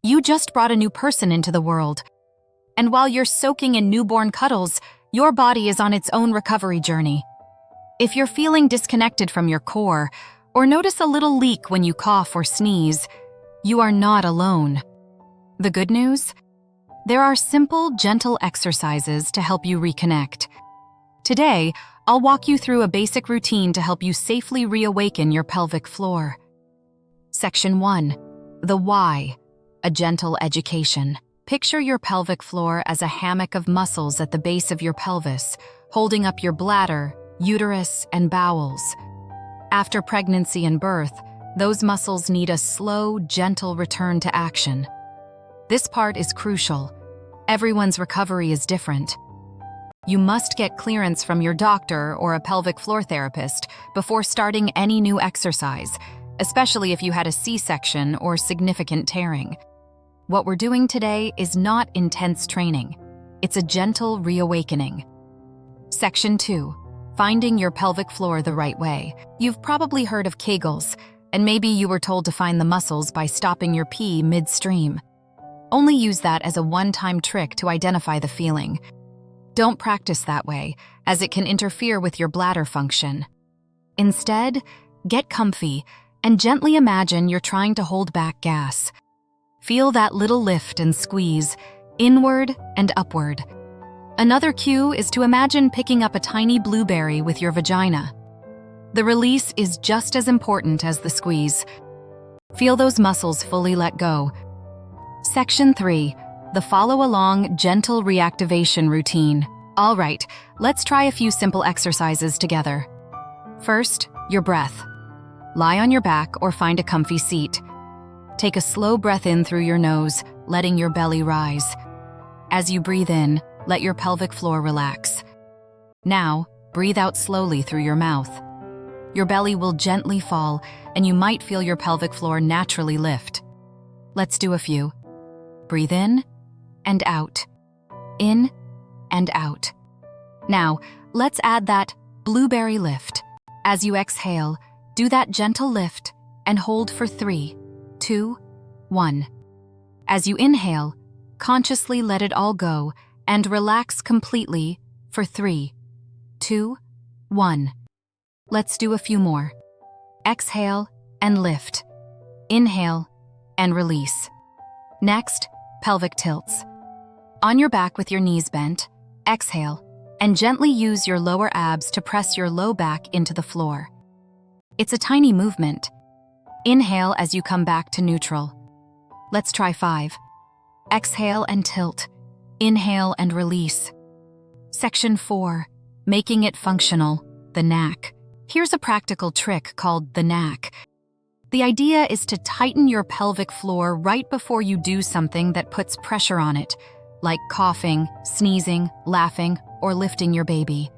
You just brought a new person into the world. And while you're soaking in newborn cuddles, your body is on its own recovery journey. If you're feeling disconnected from your core, or notice a little leak when you cough or sneeze, you are not alone. The good news? There are simple, gentle exercises to help you reconnect. Today, I'll walk you through a basic routine to help you safely reawaken your pelvic floor. Section 1. The why. A gentle education. Picture your pelvic floor as a hammock of muscles at the base of your pelvis, holding up your bladder, uterus, and bowels. After pregnancy and birth, those muscles need a slow, gentle return to action. This part is crucial. Everyone's recovery is different. You must get clearance from your doctor or a pelvic floor therapist before starting any new exercise, especially if you had a C-section or significant tearing. What we're doing today is not intense training. It's a gentle reawakening. Section 2. Finding your pelvic floor the right way. You've probably heard of Kegels, and maybe you were told to find the muscles by stopping your pee midstream. Only use that as a one-time trick to identify the feeling. Don't practice that way, as it can interfere with your bladder function. Instead, get comfy and gently imagine you're trying to hold back gas. Feel that little lift and squeeze, inward and upward. Another cue is to imagine picking up a tiny blueberry with your vagina. The release is just as important as the squeeze. Feel those muscles fully let go. Section 3. The follow-along gentle reactivation routine. All right, let's try a few simple exercises together. First, your breath. Lie on your back or find a comfy seat. Take a slow breath in through your nose, letting your belly rise. As you breathe in, let your pelvic floor relax. Now, breathe out slowly through your mouth. Your belly will gently fall, and you might feel your pelvic floor naturally lift. Let's do a few. Breathe in and out. In and out. Now, let's add that blueberry lift. As you exhale, do that gentle lift and hold for 3, 2, 1. As you inhale, consciously let it all go and relax completely for 3, 2, 1. Let's do a few more. Exhale and lift. Inhale and release. Next, pelvic tilts. On your back with your knees bent, exhale, and gently use your lower abs to press your low back into the floor. It's a tiny movement. Inhale as you come back to neutral. Let's try 5. Exhale and tilt. Inhale and release. Section 4. Making it functional, the Knack. Here's a practical trick called the Knack. The idea is to tighten your pelvic floor right before you do something that puts pressure on it, like coughing, sneezing, laughing, or lifting your baby.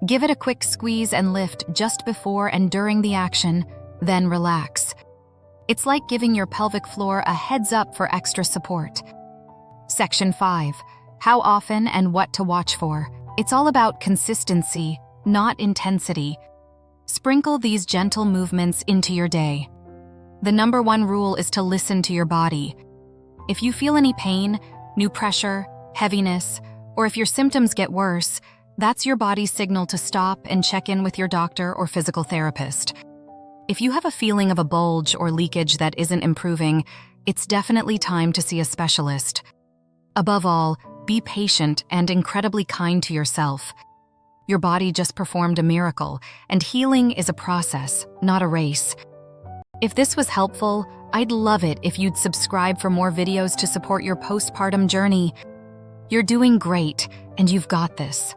Give it a quick squeeze and lift just before and during the action, then relax. It's like giving your pelvic floor a heads up for extra support. Section 5. How often and what to watch for. It's all about consistency, not intensity. Sprinkle these gentle movements into your day. The number one rule is to listen to your body. If you feel any pain, new pressure, heaviness, or if your symptoms get worse, that's your body's signal to stop and check in with your doctor or physical therapist. If you have a feeling of a bulge or leakage that isn't improving, it's definitely time to see a specialist. Above all, be patient and incredibly kind to yourself. Your body just performed a miracle, and healing is a process, not a race. If this was helpful, I'd love it if you'd subscribe for more videos to support your postpartum journey. You're doing great, and you've got this.